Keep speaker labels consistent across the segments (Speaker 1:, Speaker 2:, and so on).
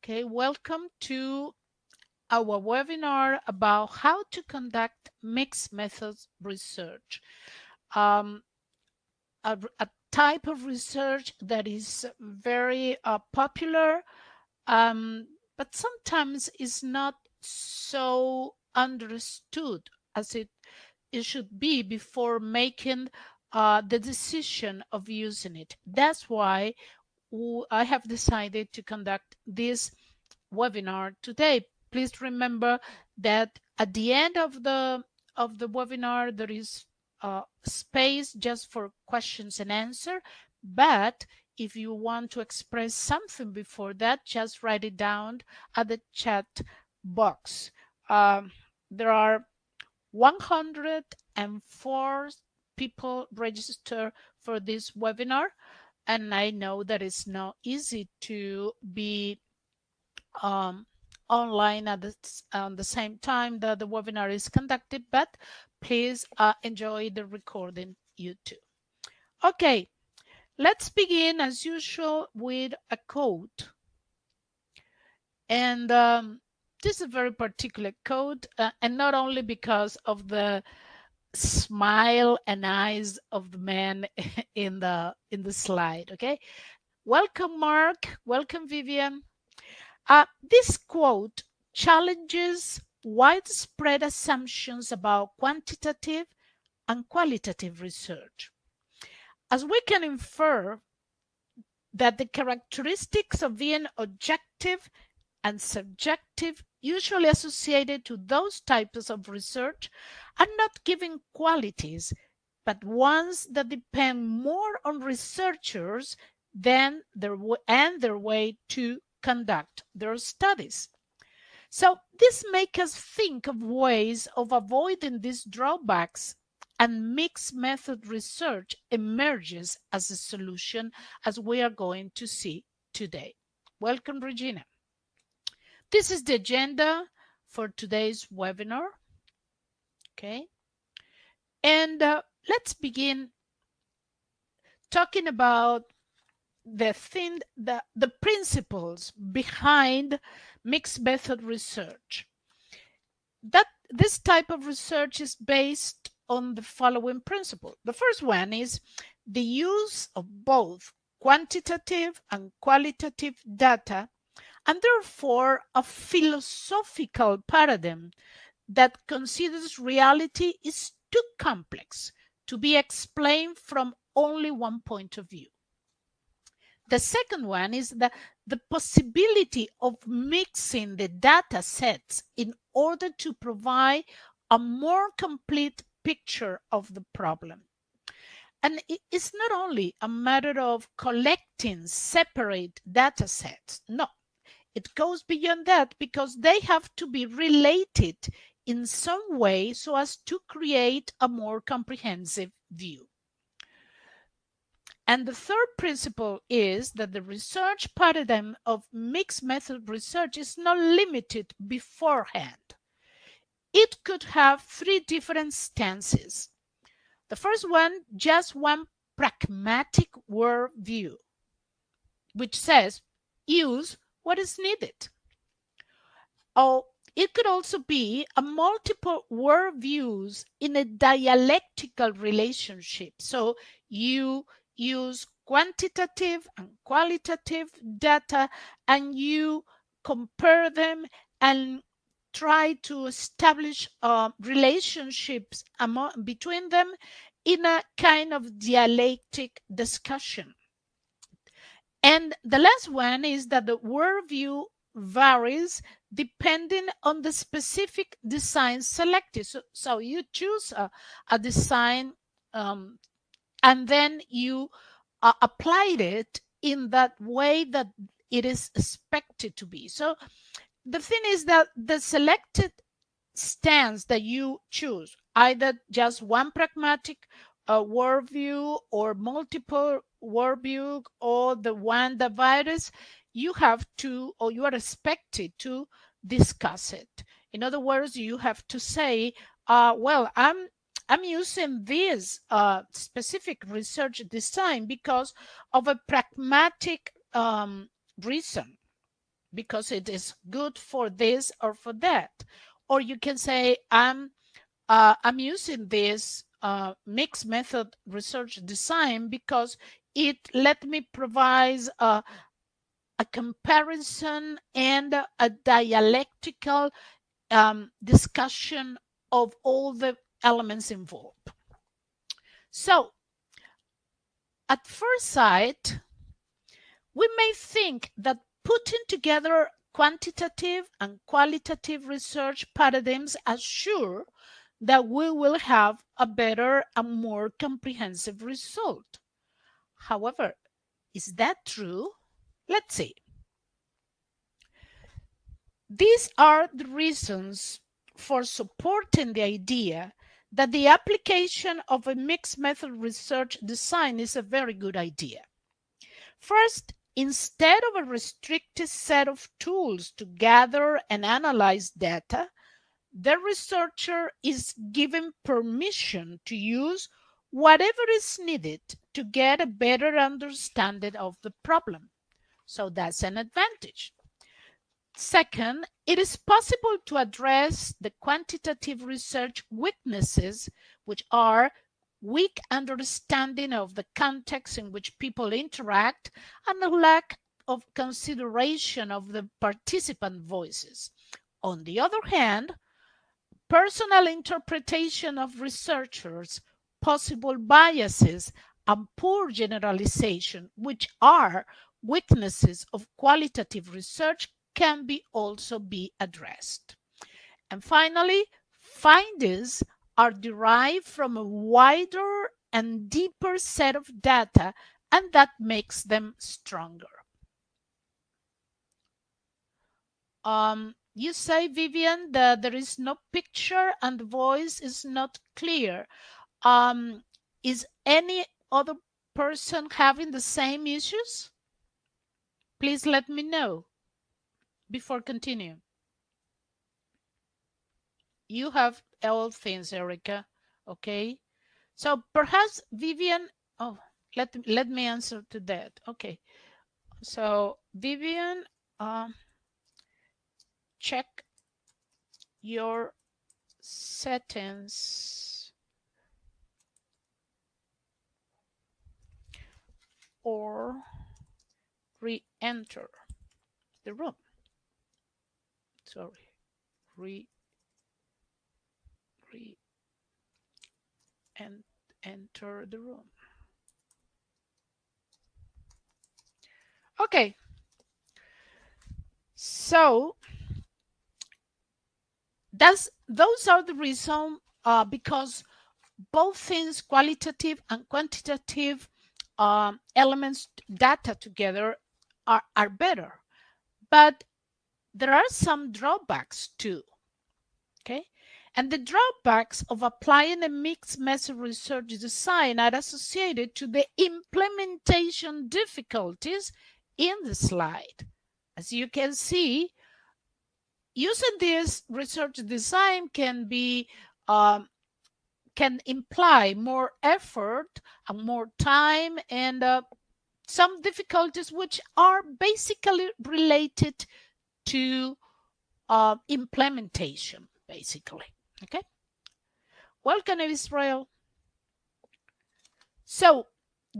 Speaker 1: Okay, welcome to our webinar about how to conduct mixed methods research. Um, a type of research that is very popular, but sometimes is not so understood as it should be before making the decision of using it. That's why I have decided to conduct this webinar today. Please remember that at the end of the webinar there is space just for questions and answer, but if you want to express something before that, just write it down at the chat box. There are 104 people registered for this webinar, and I know that it's not easy to be um, online at on the same time that the webinar is conducted, but please enjoy the recording you too. Okay, let's begin as usual with a quote. And this is a very particular quote, and not only because of the smile and eyes of the man in the slide. Okay, welcome Mark, welcome Vivian. This quote challenges widespread assumptions about quantitative and qualitative research, as we can infer that the characteristics of being objective and subjective usually associated to those types of research are not given qualities, but ones that depend more on researchers than their way to conduct their studies. So this makes us think of ways of avoiding these drawbacks, and mixed method research emerges as a solution, as we are going to see today. Welcome, Regina. This is the agenda for today's webinar. Okay. And let's begin talking about the principles behind mixed method research. That this type of research is based on the following principle. The first one is the use of both quantitative and qualitative data, and therefore a philosophical paradigm that considers reality is too complex to be explained from only one point of view. The second one is the possibility of mixing the data sets in order to provide a more complete picture of the problem. And it's not only a matter of collecting separate data sets. No, it goes beyond that, because they have to be related in some way so as to create a more comprehensive view. And the third principle is that the research paradigm of mixed method research is not limited beforehand. It could have three different stances. The first one, just one pragmatic worldview, which says use what is needed. Or it could also be a multiple worldviews in a dialectical relationship. So you use quantitative and qualitative data and you compare them and try to establish relationships between them in a kind of dialectic discussion. And the last one is that the worldview varies depending on the specific design selected. So you choose a design and then you applied it in that way that it is expected to be. So the thing is that the selected stance that you choose, either just one pragmatic worldview or multiple worldview, or the one that varies, you have to, or you are expected to discuss it. In other words, you have to say, well, I'm using this specific research design because of a pragmatic reason. because it is good for this or for that. Or you can say, I'm using this mixed method research design because it let me provide a comparison and a dialectical discussion of all the elements involved. So, at first sight, we may think that putting together quantitative and qualitative research paradigms assure that we will have a better and more comprehensive result. However, is that true? Let's see. These are the reasons for supporting the idea that the application of a mixed method research design is a very good idea. First, instead of a restricted set of tools to gather and analyze data, the researcher is given permission to use whatever is needed to get a better understanding of the problem. So that's an advantage. Second, it is possible to address the quantitative research weaknesses, which are weak understanding of the context in which people interact and a lack of consideration of the participant voices. On the other hand, personal interpretation of researchers, possible biases, and poor generalization, which are weaknesses of qualitative research, can also be addressed. And finally, findings are derived from a wider and deeper set of data, and that makes them stronger. You say, Vivian, that there is no picture and the voice is not clear. Is any other person having the same issues? Please let me know before continuing. You have all things, Erica. Okay. So perhaps Vivian, let me answer to that. Okay. So Vivian, check your settings or re-enter the room. Sorry, and enter the room. Okay. So those are the reasons because both things, qualitative and quantitative elements, data together are better. But there are some drawbacks too. Okay. And the drawbacks of applying a mixed method research design are associated to the implementation difficulties in the slide. As you can see, using this research design can imply more effort and more time and some difficulties which are basically related to implementation, basically. Okay. Welcome, Israel. So,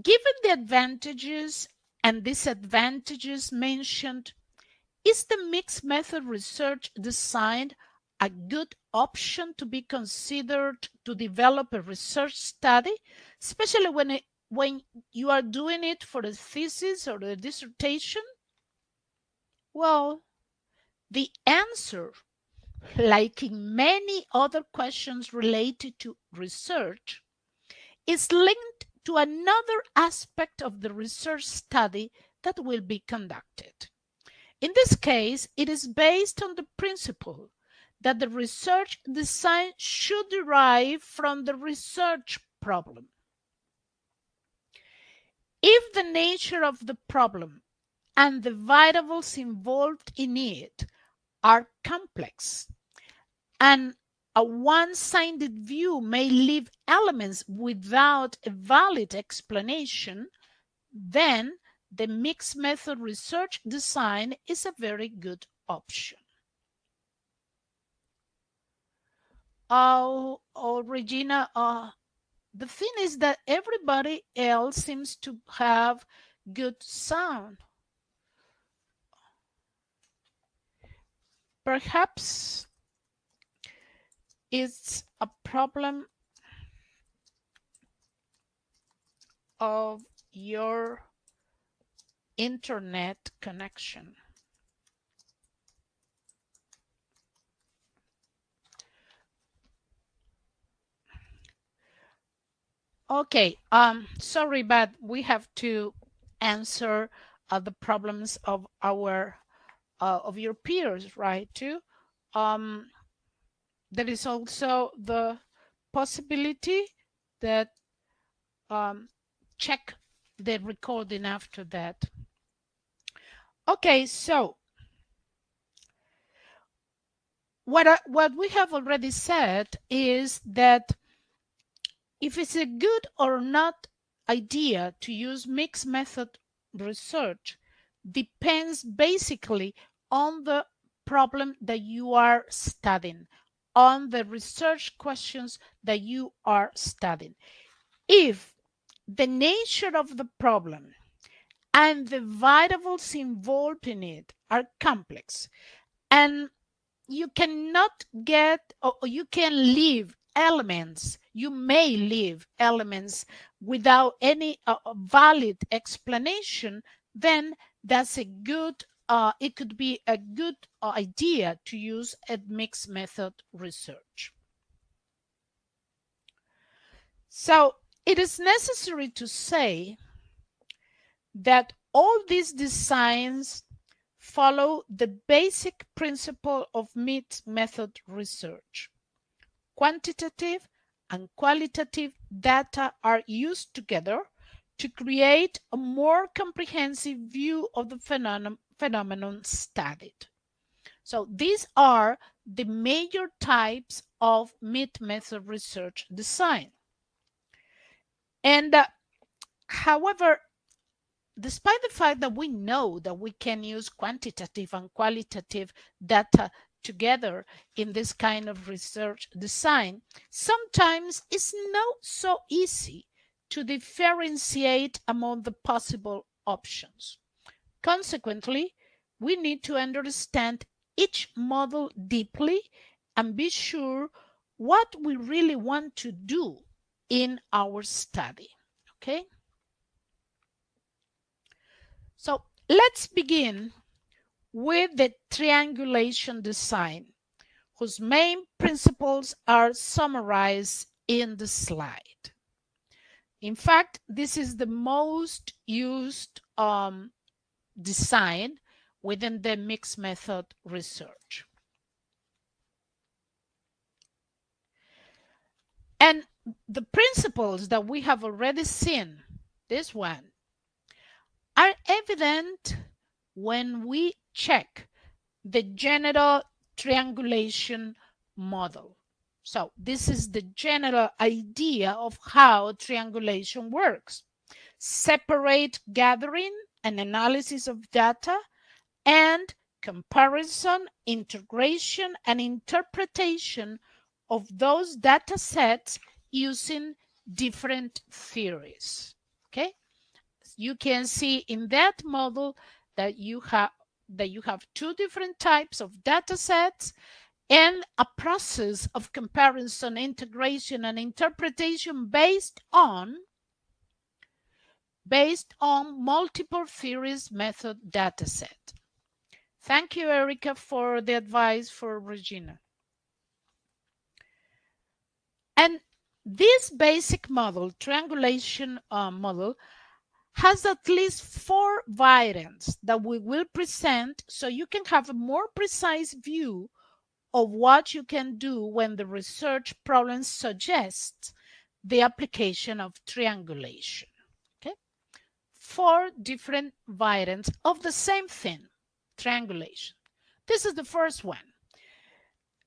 Speaker 1: given the advantages and disadvantages mentioned, is the mixed method research design a good option to be considered to develop a research study, especially when you are doing it for a thesis or a dissertation? Well, the answer, like in many other questions related to research, is linked to another aspect of the research study that will be conducted. In this case, it is based on the principle that the research design should derive from the research problem. If the nature of the problem and the variables involved in it are complex, and a one-sided view may leave elements without a valid explanation, then the mixed method research design is a very good option. Regina, the thing is that everybody else seems to have good sound. Perhaps it's a problem of your internet connection. Okay, sorry, but we have to answer the problems of our of your peers, right? Too. There is also the possibility that check the recording after that. Okay, so what we have already said is that if it's a good or not idea to use mixed method research depends basically on the problem that you are studying, on the research questions that you are studying. If the nature of the problem and the variables involved in it are complex, and you cannot get, or you can leave elements, you may leave elements without any valid explanation, then that's a good, it could be a good idea to use a mixed method research. So it is necessary to say that all these designs follow the basic principle of mixed method research. Quantitative and qualitative data are used together to create a more comprehensive view of the phenomenon studied. So these are the major types of mixed method research design. And however, despite the fact that we know that we can use quantitative and qualitative data together in this kind of research design, sometimes it's not so easy to differentiate among the possible options. Consequently, we need to understand each model deeply and be sure what we really want to do in our study. Okay? So let's begin with the triangulation design, whose main principles are summarized in the slide. In fact, this is the most used design within the mixed method research. And the principles that we have already seen, this one, are evident when we check the general triangulation model. So this is the general idea of how triangulation works. Separate gathering and analysis of data and comparison, integration, and interpretation of those data sets using different theories. Okay? You can see in that model that you have two different types of data sets and a process of comparison, integration, and interpretation based on multiple theories method data set. Thank you, Erica, for the advice for Regina. And this basic model, triangulation model, has at least 4 variants that we will present so you can have a more precise view of what you can do when the research problem suggests the application of triangulation. Okay? 4 different variants of the same thing, triangulation. This is the first one.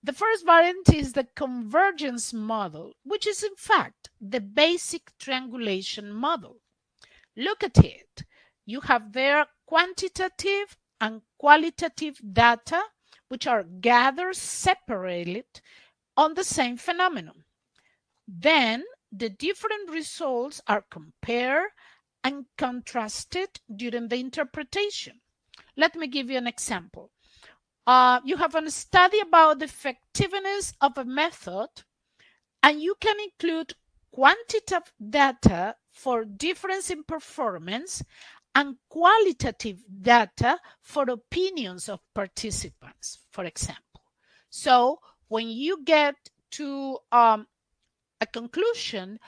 Speaker 1: The first variant is the convergence model, which is in fact the basic triangulation model. Look at it. You have there quantitative and qualitative data, which are gathered separately on the same phenomenon. Then the different results are compared and contrasted during the interpretation. Let me give you an example. You have a study about the effectiveness of a method, and you can include quantitative data for difference in performance and qualitative data for opinions of participants, for example. So when you get to a conclusion,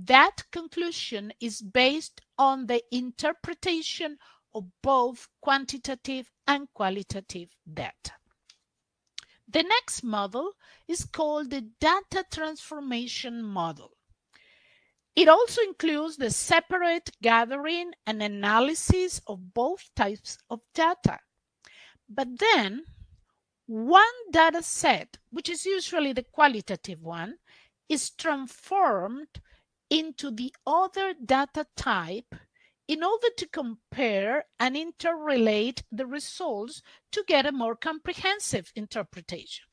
Speaker 1: that conclusion is based on the interpretation of both quantitative and qualitative data. The next model is called the data transformation model. It also includes the separate gathering and analysis of both types of data. But then, one data set, which is usually the qualitative one, is transformed into the other data type in order to compare and interrelate the results to get a more comprehensive interpretation.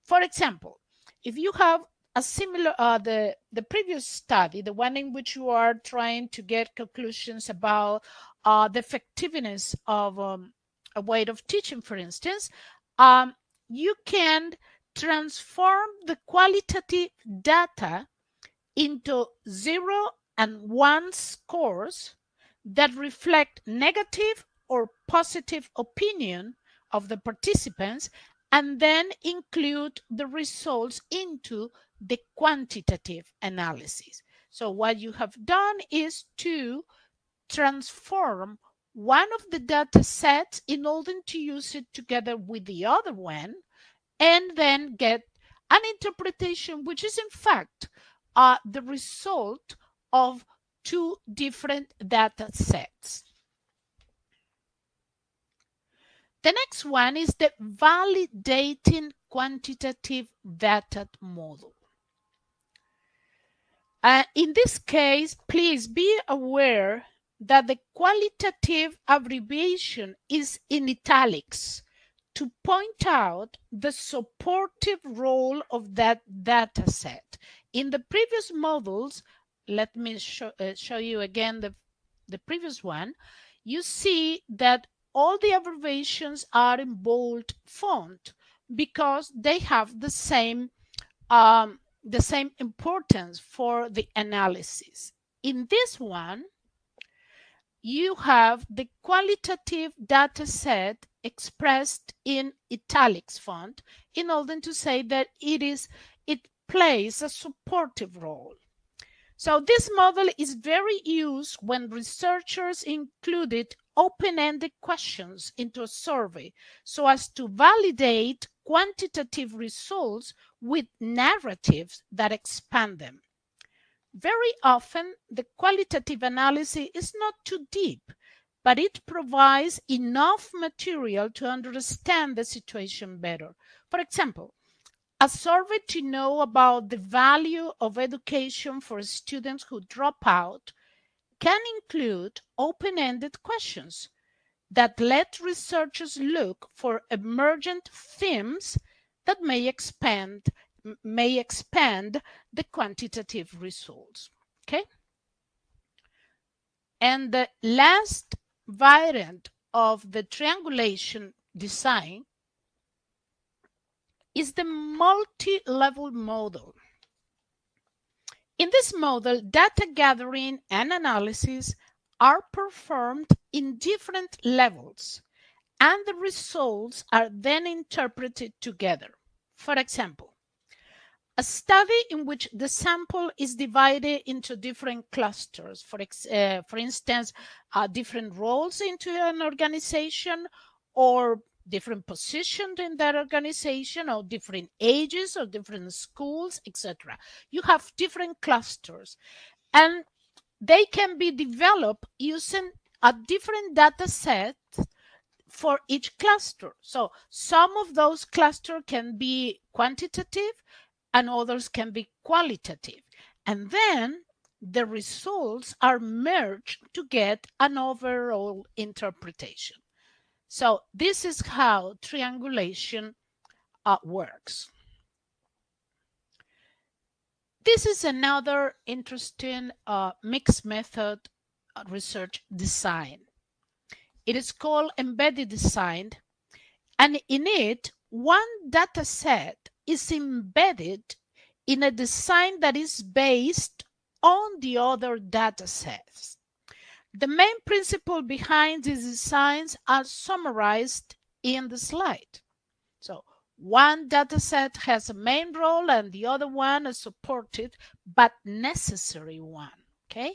Speaker 1: For example, if you have a similar, the previous study, the one in which you are trying to get conclusions about the effectiveness of a way of teaching, for instance, you can transform the qualitative data into 0 and 1 scores that reflect negative or positive opinion of the participants, and then include the results into the quantitative analysis. So what you have done is to transform one of the data sets in order to use it together with the other one, and then get an interpretation which is in fact the result of two different data sets. The next one is the validating quantitative data model. In this case, please be aware that the qualitative abbreviation is in italics to point out the supportive role of that data set. In the previous models, let me show you again the previous one. You see that all the abbreviations are in bold font because they have the same importance for the analysis. In this one, you have the qualitative data set expressed in italics font in order to say that it plays a supportive role. So this model is very used when researchers included open-ended questions into a survey so as to validate quantitative results with narratives that expand them. Very often, the qualitative analysis is not too deep, but it provides enough material to understand the situation better. For example, a survey to know about the value of education for students who drop out can include open-ended questions that let researchers look for emergent themes that may expand the quantitative results. Okay? And the last variant of the triangulation design is the multi-level model. In this model, data gathering and analysis are performed in different levels, and the results are then interpreted together. For example, a study in which the sample is divided into different clusters, for instance, different roles into an organization, or different positions in that organization, or different ages, or different schools, etc. You have different clusters, and they can be developed using a different data set for each cluster. So some of those clusters can be quantitative and others can be qualitative. And then the results are merged to get an overall interpretation. So this is how triangulation works. This is another interesting mixed method research design. It is called embedded design, and in it, one data set is embedded in a design that is based on the other data sets. The main principle behind these designs are summarized in the slide. So one data set has a main role and the other one a supported but necessary one, okay?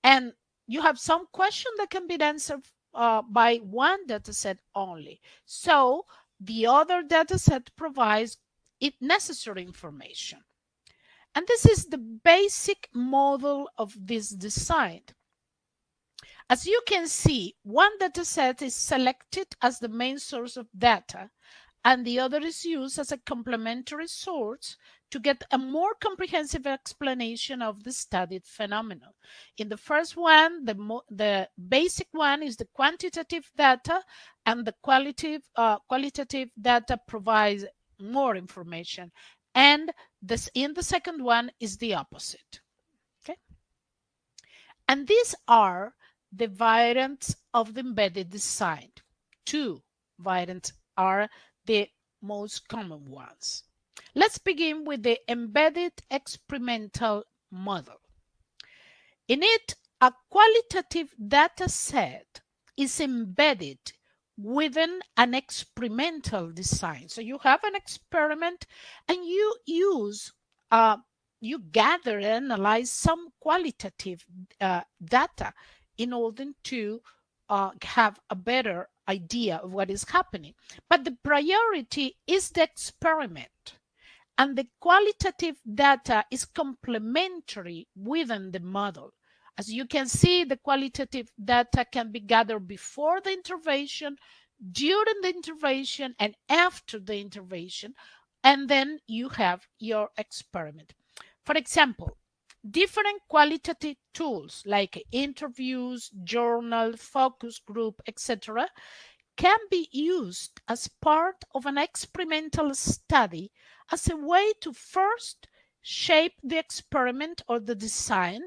Speaker 1: And you have some question that can be answered by one data set only. So the other data set provides it necessary information. And this is the basic model of this design. As you can see, one data set is selected as the main source of data, and the other is used as a complementary source to get a more comprehensive explanation of the studied phenomenon. In the first one, the basic one is the quantitative data, and the qualitative data provides more information. And in the second one is the opposite. Okay? And these are the variants of the embedded design. Two variants are the most common ones. Let's begin with the embedded experimental model. In it, a qualitative data set is embedded within an experimental design. So you have an experiment and you gather and analyze some qualitative data in order to have a better idea of what is happening. But the priority is the experiment, and the qualitative data is complementary within the model. As you can see, the qualitative data can be gathered before the intervention, during the intervention, and after the intervention, and then you have your experiment. For example, different qualitative tools like interviews, journal, focus group, etc., can be used as part of an experimental study as a way to first shape the experiment or the design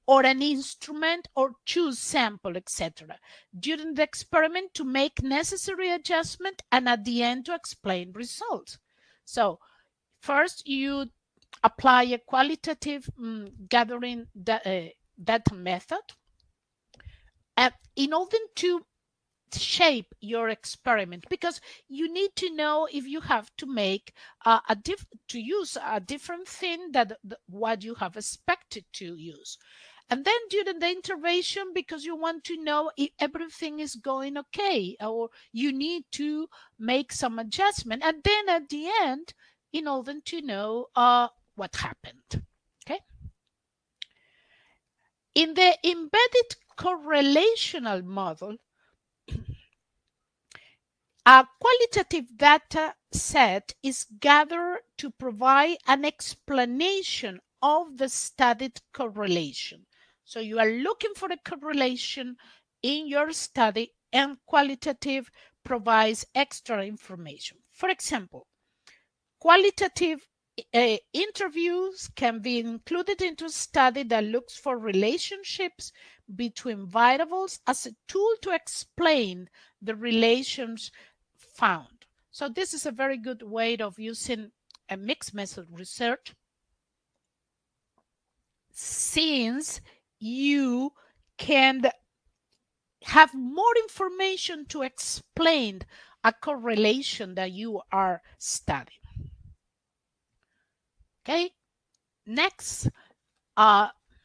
Speaker 1: or an instrument or choose sample, etc. during the experiment to make necessary adjustment and at the end to explain results. So first you apply a qualitative gathering data method in order to shape your experiment, because you need to know if you have to make to use a different thing than what you have expected to use. And then during the intervention, because you want to know if everything is going okay, or you need to make some adjustment. And then at the end, in order to know what happened. Okay. In the embedded correlational model, a qualitative data set is gathered to provide an explanation of the studied correlation. So you are looking for a correlation in your study, and qualitative provides extra information. For example, qualitative interviews can be included into a study that looks for relationships between variables as a tool to explain the relations found. So this is a very good way of using a mixed method research, since you can have more information to explain a correlation that you are studying. Okay, next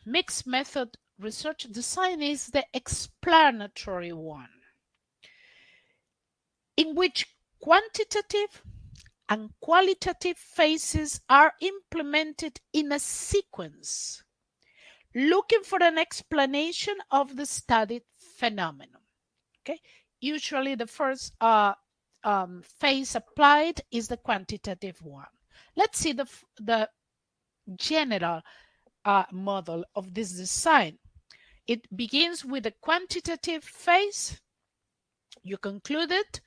Speaker 1: mixed method research design is the explanatory one, in which quantitative and qualitative phases are implemented in a sequence, looking for an explanation of the studied phenomenon. Okay, usually the first phase applied is the quantitative one. Let's see the general model of this design. It begins with a quantitative phase, you conclude it,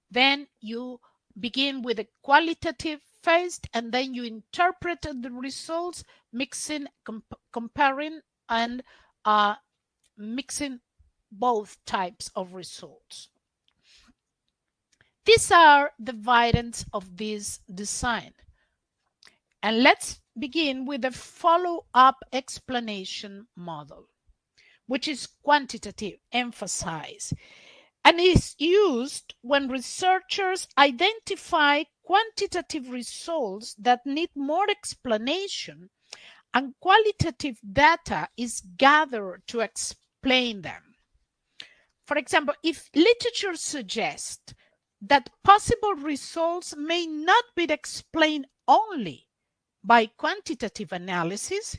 Speaker 1: then you begin with a qualitative phase, and then you interpret the results, mixing, comparing, and mixing both types of results. These are the variants of this design. And let's begin with the follow-up explanation model, which is quantitative, emphasize, and is used when researchers identify quantitative results that need more explanation and qualitative data is gathered to explain them. For example, if literature suggests that possible results may not be explained only by quantitative analysis,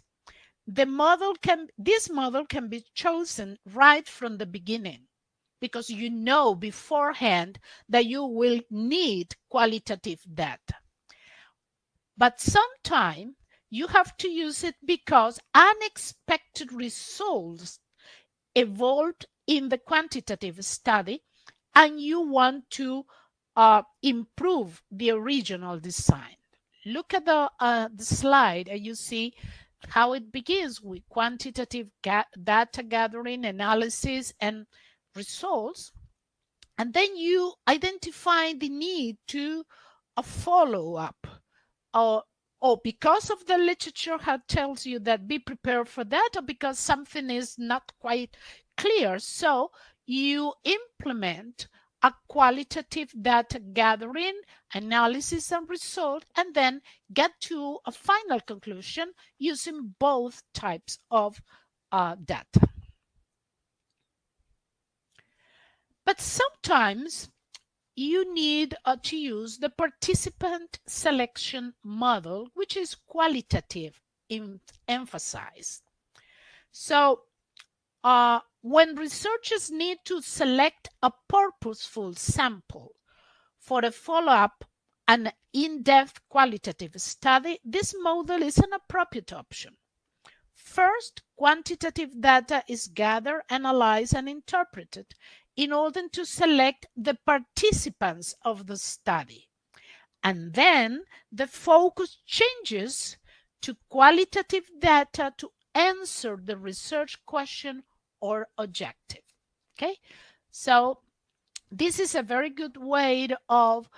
Speaker 1: this model can be chosen right from the beginning, because you know beforehand that you will need qualitative data. But sometimes you have to use it because unexpected results evolved in the quantitative study and you want to improve the original design. Look at the slide and you see how it begins with quantitative data gathering, analysis, and results. And then you identify the need to a follow-up, or because of the literature tells you that be prepared for that, or because something is not quite clear. So you implement a qualitative data gathering, analysis, and result, and then get to a final conclusion using both types of data. But sometimes you need to use the participant selection model, which is qualitative emphasized. So when researchers need to select a purposeful sample for a follow-up and in-depth qualitative study, this model is an appropriate option. First, quantitative data is gathered, analyzed, and interpreted in order to select the participants of the study. And then the focus changes to qualitative data to answer the research question or objective. Okay, so this is a very good way of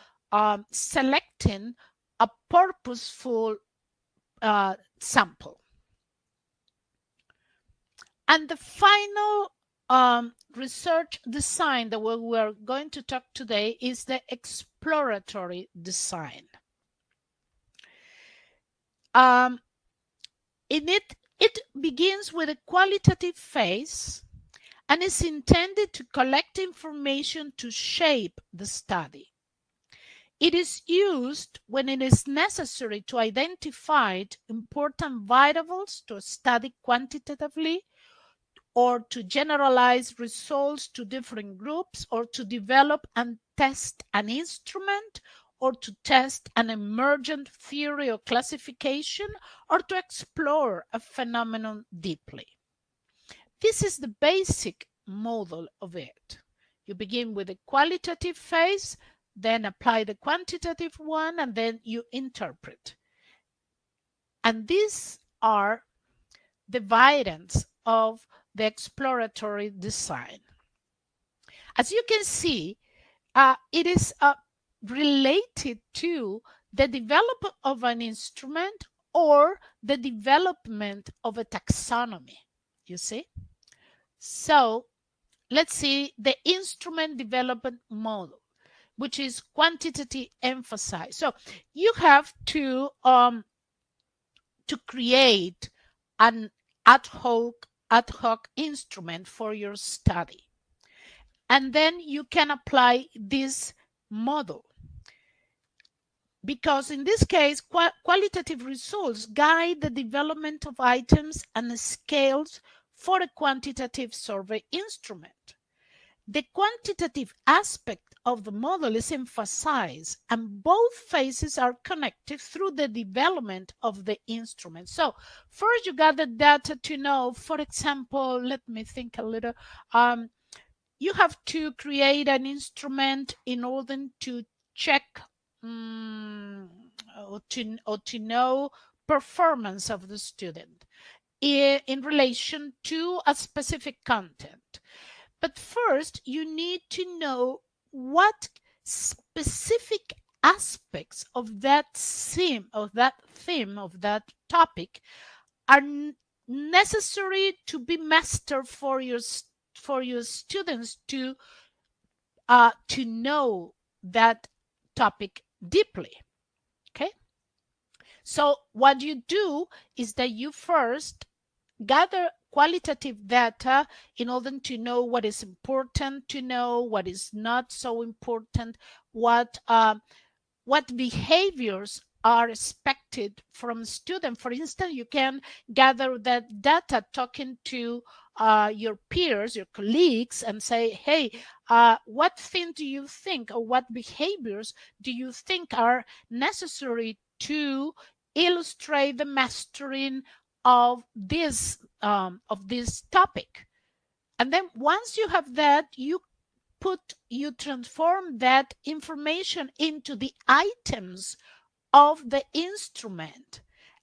Speaker 1: selecting a purposeful sample. And the final research design that we're going to talk today is the exploratory design. It begins with a qualitative phase and is intended to collect information to shape the study. It is used when it is necessary to identify important variables to study quantitatively, or to generalize results to different groups, or to develop and test an instrument, or to test an emergent theory or classification, or to explore a phenomenon deeply. This is the basic model of it. You begin with the qualitative phase, then apply the quantitative one, and then you interpret. And these are the variants of the exploratory design. As you can see, it is related to the development of an instrument or the development of a taxonomy, you see? So let's see the instrument development model, which is quantitative emphasized. So you have to create an ad hoc instrument for your study. And then you can apply this model. Because in this case, qualitative results guide the development of items and scales for a quantitative survey instrument. The quantitative aspect of the model is emphasized, and both phases are connected through the development of the instrument. So first you gather data to know, for example, let me think a little. You have to create an instrument in order to check or to know performance of the student in relation to a specific content. But first, you need to know what specific aspects of that theme, of that topic are necessary to be mastered for your students to know that topic deeply. Okay. So what you do is that you first gather qualitative data in order to know what is important to know, what is not so important, what behaviors are expected from students. For instance, you can gather that data talking to your peers, your colleagues, and say, hey, what thing do you think, or what behaviors do you think are necessary to illustrate the mastering of this topic? And then once you have that, you transform that information into the items of the instrument,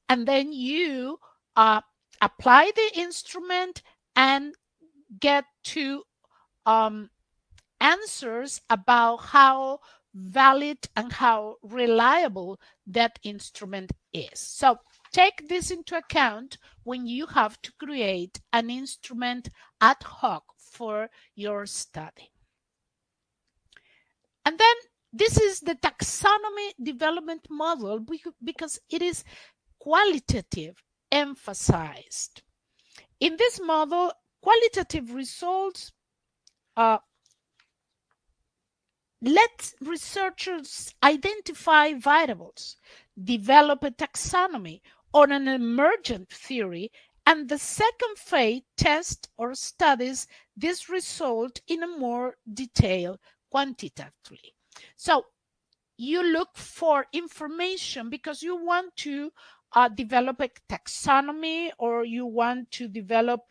Speaker 1: and then you apply the instrument and get to answers about how valid and how reliable that instrument is. So take this into account when you have to create an instrument ad hoc for your study. And then this is the taxonomy development model because it is qualitative emphasized. In this model, qualitative results let researchers identify variables, develop a taxonomy or an emergent theory, and the second phase tests or studies this result in a more detailed quantitatively. So you look for information because you want to develop a taxonomy, or you want to develop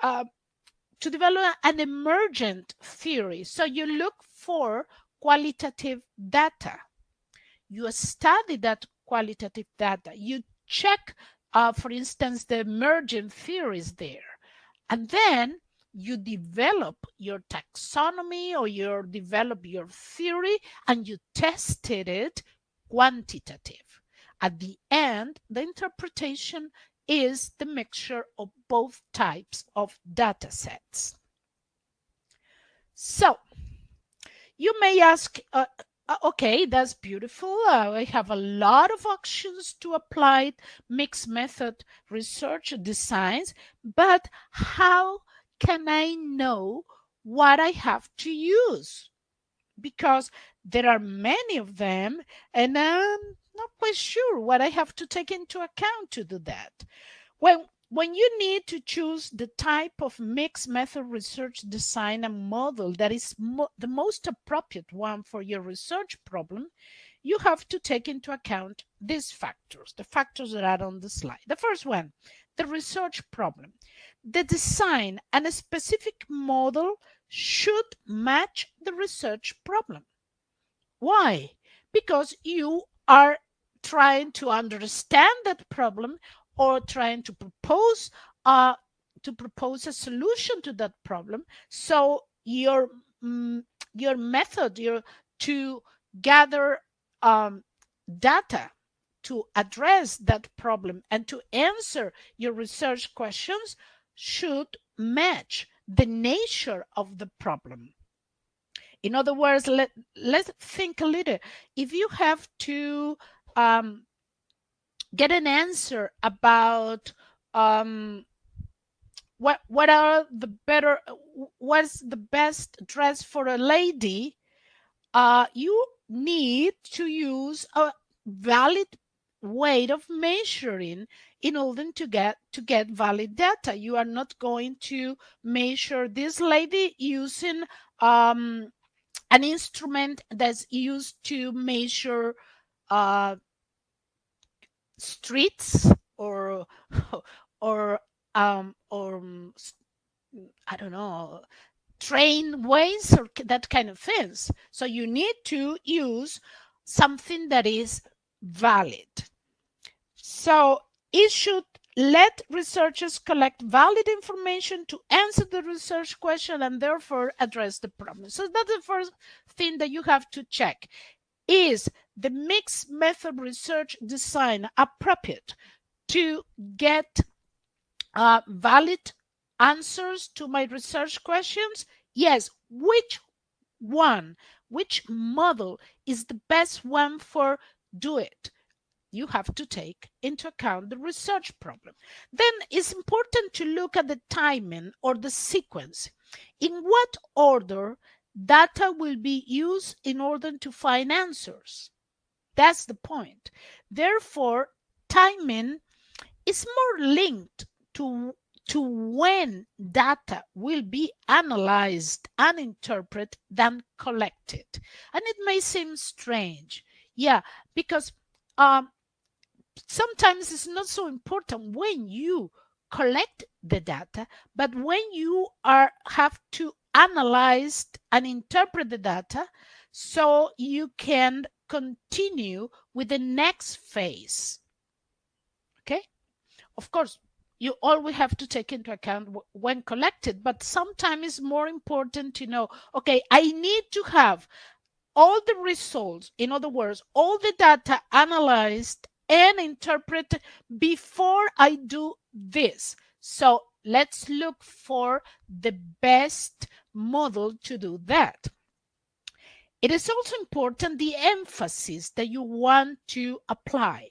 Speaker 1: an emergent theory. So you look for qualitative data. You study that qualitative data. You check, for instance, the emergent theories there. And then you develop your taxonomy, or you develop your theory, and you tested it quantitative. At the end, the interpretation is the mixture of both types of data sets. So you may ask, okay, that's beautiful. I have a lot of options to apply mixed method research designs, but how can I know what I have to use? Because there are many of them, and I'm not quite sure what I have to take into account to do that. When you need to choose the type of mixed method research design and model that is the most appropriate one for your research problem, you have to take into account these factors, the factors that are on the slide. The first one, the research problem. The design and a specific model should match the research problem. Why? Because you are trying to understand that problem, or trying to propose a solution to that problem. So your method to gather data to address that problem and to answer your research questions should match the nature of the problem. In other words, let's think a little. If you have to get an answer about what's the best dress for a lady, you need to use a valid way of measuring in order to get valid data. You are not going to measure this lady using an instrument that's used to measure uh, streets or or I don't know, trainways or that kind of things. So you need to use something that is valid. So it should let researchers collect valid information to answer the research question and therefore address the problem. So that's the first thing that you have to check. Is the mixed method research design appropriate to get valid answers to my research questions? Yes. Which model is the best one for do it? You have to take into account the research problem. Then it's important to look at the timing or the sequence. In what order data will be used in order to find answers? That's the point. Therefore, timing is more linked to when data will be analyzed and interpreted than collected. And it may seem strange. Yeah, because sometimes it's not so important when you collect the data, but when you have to analyze and interpret the data so you can continue with the next phase. Okay? Of course, you always have to take into account when collected, but sometimes it's more important to know, okay, I need to have all the results, in other words, all the data analyzed and interpreted before I do this. So let's look for the best model to do that. It is also important the emphasis that you want to apply.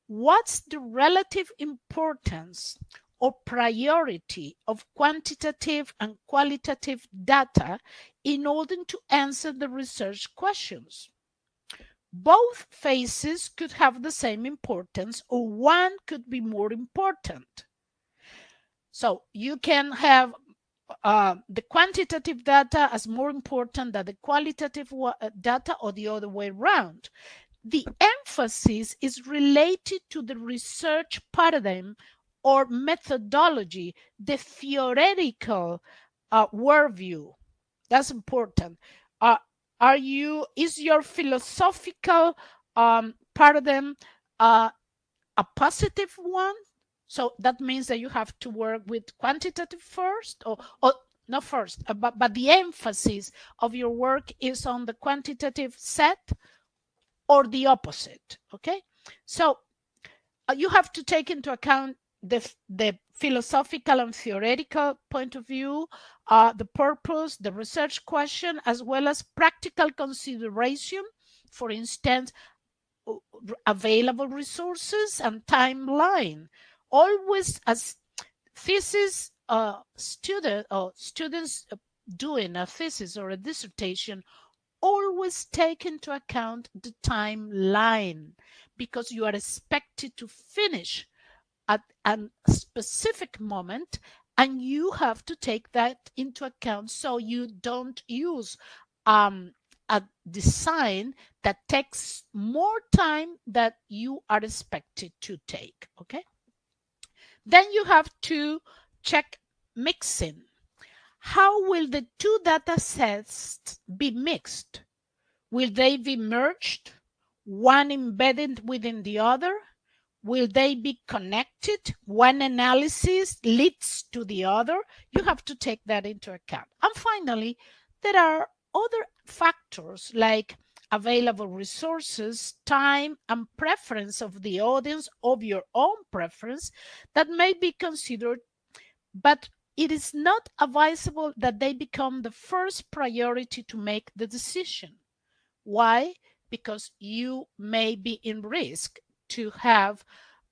Speaker 1: What's the relative importance or priority of quantitative and qualitative data in order to answer the research questions? Both phases could have the same importance, or one could be more important. So you can have the quantitative data as more important than the qualitative data, or the other way around. The emphasis is related to the research paradigm or methodology, the theoretical worldview. That's important. Is your philosophical paradigm a positive one? So that means that you have to work with quantitative first, or not first, but the emphasis of your work is on the quantitative set, or the opposite. Okay, so you have to take into account the philosophical and theoretical point of view, the purpose, the research question, as well as practical consideration, for instance, available resources and timeline. Always, as thesis students doing a thesis or a dissertation, always take into account the timeline, because you are expected to finish at a specific moment, and you have to take that into account so you don't use a design that takes more time than you are expected to take. Okay, then you have to check mixing. How will the two data sets be mixed? Will they be merged, one embedded within the other? Will they be connected? One analysis leads to the other. You have to take that into account. And finally, there are other factors like available resources, time, and preference of the audience, of your own preference, that may be considered, but it is not advisable that they become the first priority to make the decision. Why? Because you may be in risk to have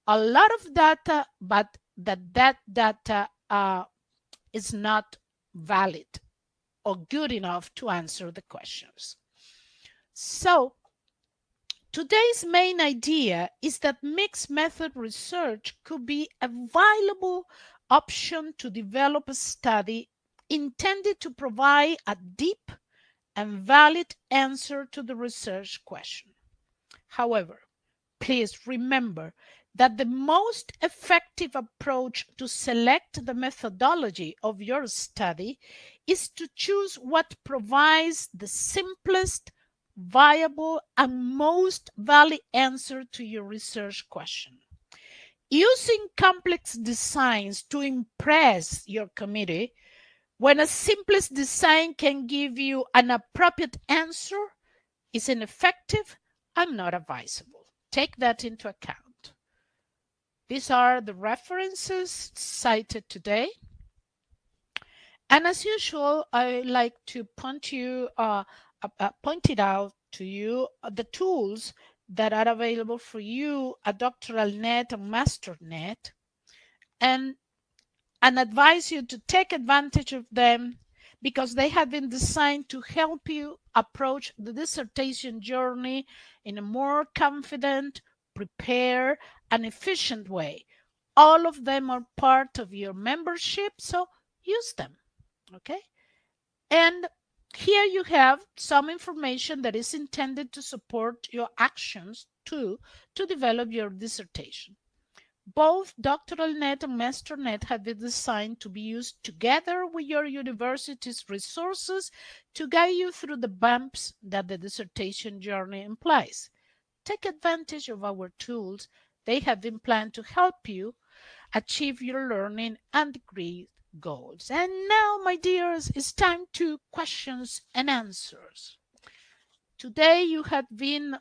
Speaker 1: a lot of data, but that data is not valid or good enough to answer the questions. So today's main idea is that mixed method research could be a viable option to develop a study intended to provide a deep and valid answer to the research question. However, please remember that the most effective approach to select the methodology of your study is to choose what provides the simplest, viable, and most valid answer to your research question. Using complex designs to impress your committee when a simplest design can give you an appropriate answer is ineffective and not advisable. Take that into account. These are the references cited today. And as usual, I like to point it out to you the tools that are available for you at DoctoralNet and MasterNet, and advise you to take advantage of them because they have been designed to help you approach the dissertation journey in a more confident, prepared, and efficient way. All of them are part of your membership, so use them, okay? And here you have some information that is intended to support your actions to develop your dissertation. Both DoctoralNet and MasterNet have been designed to be used together with your university's resources to guide you through the bumps that the dissertation journey implies. Take advantage of our tools. They have been planned to help you achieve your learning and degree goals. And now, my dears, it's time to questions and answers. Today you have been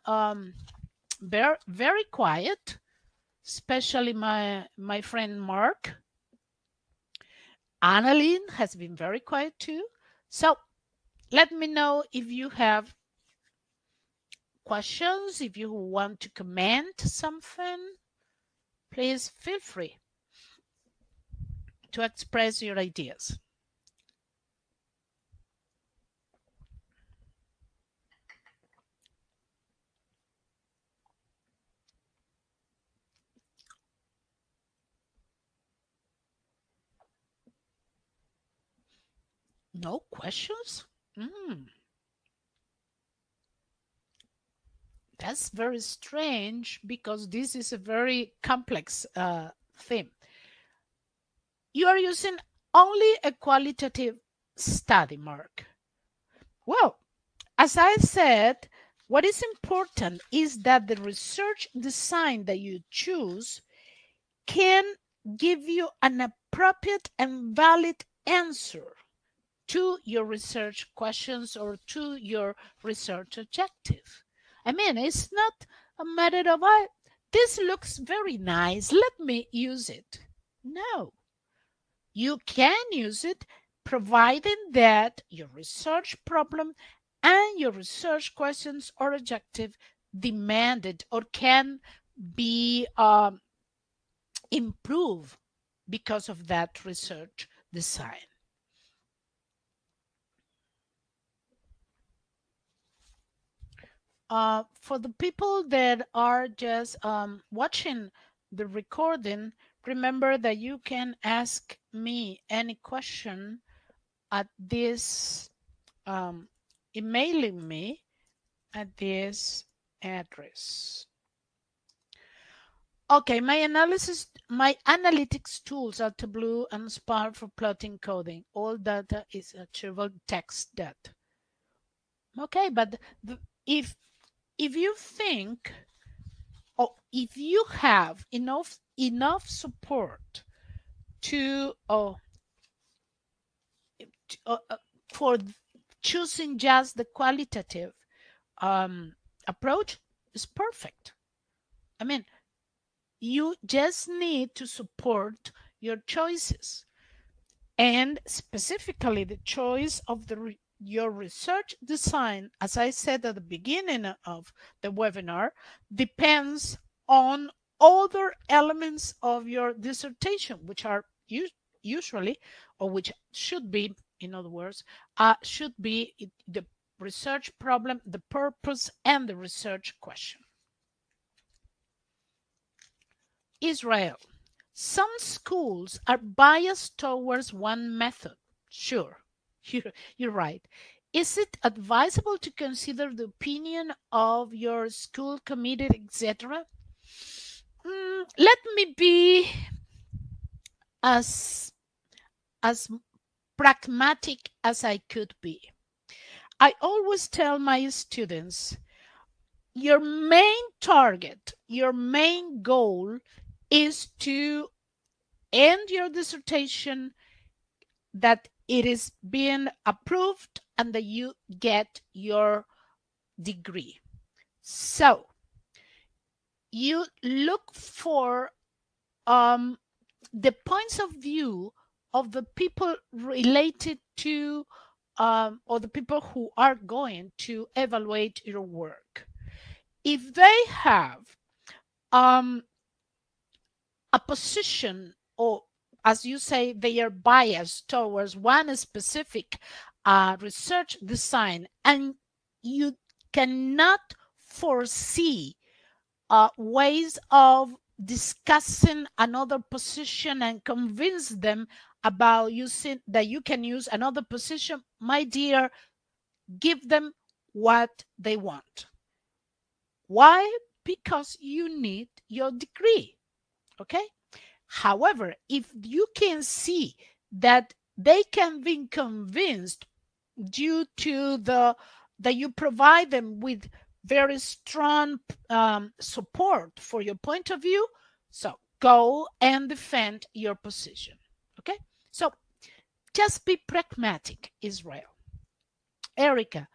Speaker 1: very, very quiet, especially my friend Mark. Annalyn has been very quiet too. So let me know if you have questions, if you want to comment something. Please feel free to express your ideas. No questions? That's very strange because this is a very complex theme. You are using only a qualitative study, Mark. Well, as I said, what is important is that the research design that you choose can give you an appropriate and valid answer to your research questions or to your research objective. I mean, it's not a matter of, this looks very nice, let me use it. No, you can use it providing that your research problem and your research questions or objective demand it or can be improved because of that research design. For the people that are just watching the recording, remember that you can ask me any question at this, emailing me at this address. Okay, my analytics tools are Tableau and Spark for plotting coding. All data is achievable text data. Okay, but if you think, or if you have enough support to for choosing just the qualitative approach, is perfect. I mean, you just need to support your choices, and specifically the choice of your research design, as I said at the beginning of the webinar, depends on other elements of your dissertation, which are usually, or which should be, in other words, should be the research problem, the purpose, and the research question. Israel. Some schools are biased towards one method. Sure, you're right. Is it advisable to consider the opinion of your school committee, etc.? Let me be as as pragmatic as I could be. I always tell my students, your main target, your main goal is to end your dissertation, that it is being approved, and that you get your degree. So you look for the points of view of the people related to or the people who are going to evaluate your work. If they have um, a position, or as you say, they are biased towards one specific research design, and you cannot foresee ways of discussing another position and convince them about using that you can use another position, my dear, give them what they want. Why? Because you need your degree. Okay. However, if you can see that they can be convinced due to the that you provide them with very strong support for your point of view, so go and defend your position. Okay, so just be pragmatic, Israel. Erica,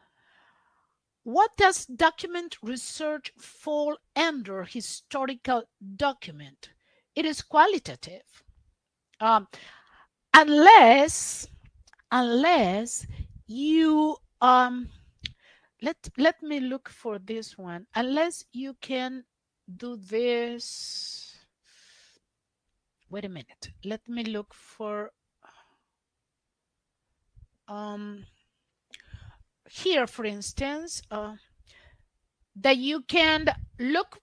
Speaker 1: what does document research fall under historical document? It is qualitative. Um, unless you let me look for this one, unless you can do this. Wait a minute, let me look for um here, for instance, that you can look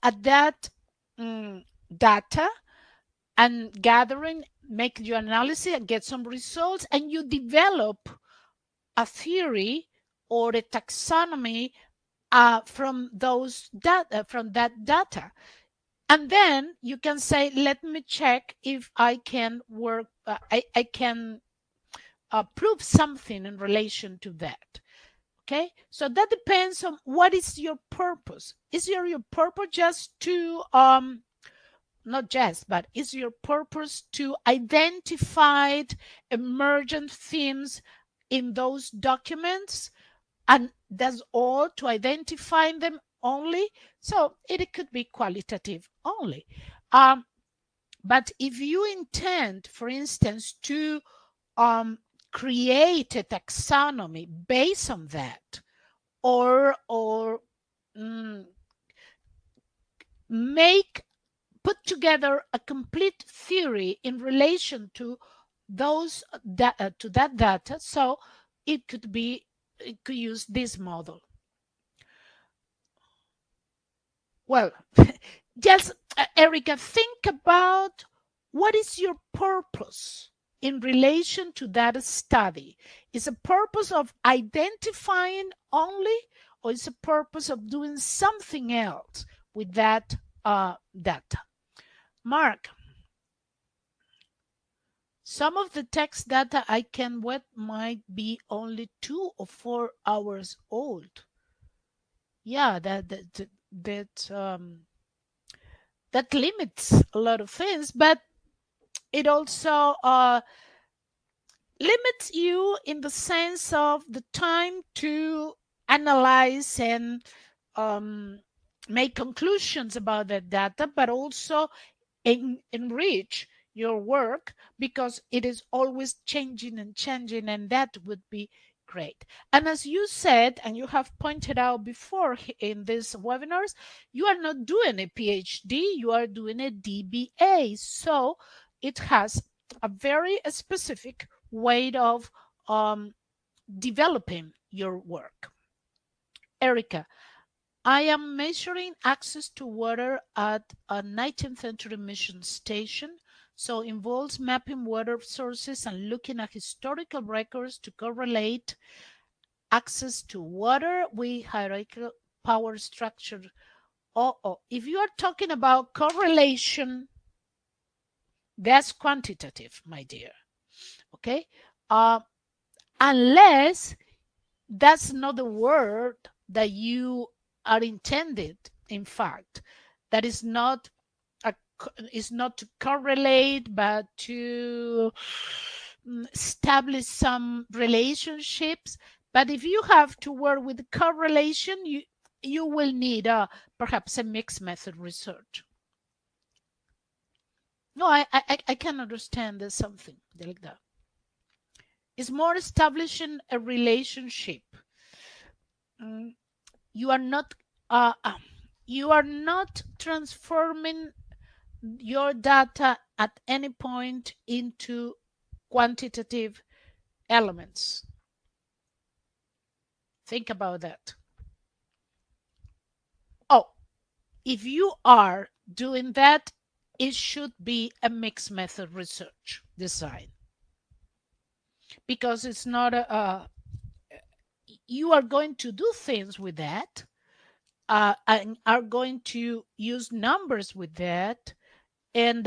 Speaker 1: at that data and gathering, make your analysis and get some results, and you develop a theory or a taxonomy from those data, from that data. And then you can say, let me check if I can work, I can prove something in relation to that. Okay, so that depends on what is your purpose. Is your purpose just to not just, but is your purpose to identify emergent themes in those documents, and that's all, to identify them only? So it could be qualitative only. But if you intend, for instance, to create a taxonomy based on that, or make put together a complete theory in relation to those to that data, so it could use this model. Well, just Erica, think about what is your purpose in relation to that study. Is a purpose of identifying only, or is a purpose of doing something else with that data? Mark, some of the text data I can wet might be only 2 or 4 hours old. Yeah, that limits a lot of things, but it also limits you in the sense of the time to analyze and make conclusions about that data, but also enrich your work, because it is always changing and changing, and that would be great. And as you said, and you have pointed out before in these webinars, you are not doing a PhD, you are doing a DBA. So it has a very specific way of developing your work. Erica, I am measuring access to water at a 19th century mission station, so involves mapping water sources and looking at historical records to correlate access to water with hierarchical power structure. If you are talking about correlation, that's quantitative, my dear. Okay? Uh, unless that's not the word that you are intended, in fact, that is not to correlate, but to establish some relationships. But if you have to work with correlation, you will need perhaps a mixed method research. No, I can understand there's something like that. It's more establishing a relationship. Mm, you are not uh, uh, you are not transforming your data at any point into quantitative elements. Think about that. Oh, if you are doing that, it should be a mixed method research design, because it's not you are going to do things with that, and are going to use numbers with that, and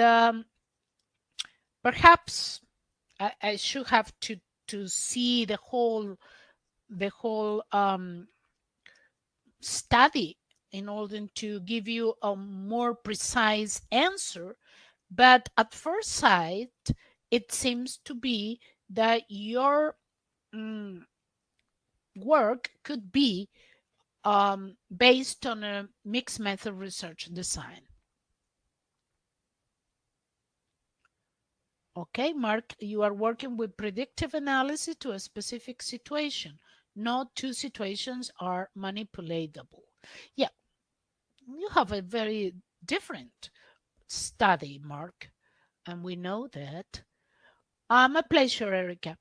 Speaker 1: perhaps I should have to see the whole study in order to give you a more precise answer. But at first sight, it seems to be that your work could be based on a mixed method research design. Okay, Mark, you are working with predictive analysis to a specific situation. No two situations are manipulatable. Yeah, you have a very different study, Mark, and we know that. My pleasure, Erica.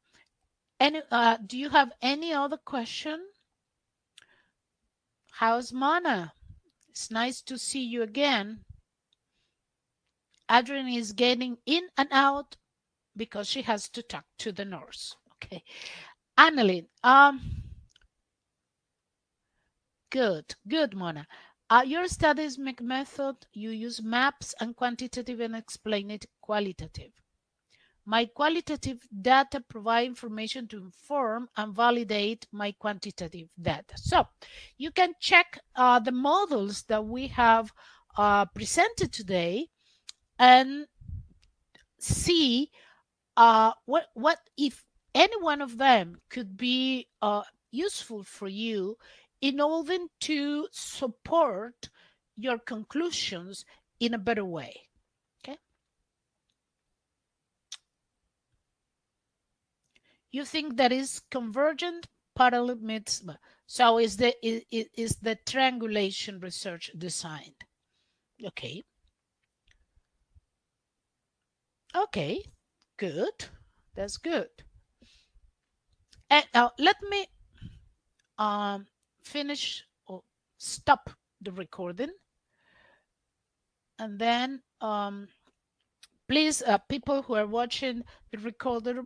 Speaker 1: Do you have any other question? How's Mana? It's nice to see you again. Adrian is getting in and out because she has to talk to the nurse. Okay. Annalyn, good, Mona. Your studies make method, you use maps and quantitative and explain it qualitative. My qualitative data provide information to inform and validate my quantitative data. So you can check the models that we have presented today and see what if any one of them could be useful for you in order to support your conclusions in a better way. Okay. You think that is convergent parallel meets, so is the triangulation research designed? Okay. Okay, good. That's good. And now let me finish or stop the recording, and then please, people who are watching the recorder,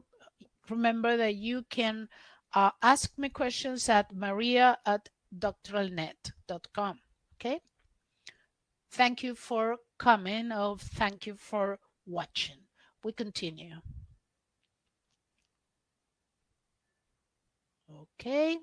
Speaker 1: remember that you can ask me questions at maria@doctoralnet.com. Okay. Thank you for coming, or thank you for watching. We continue. Okay.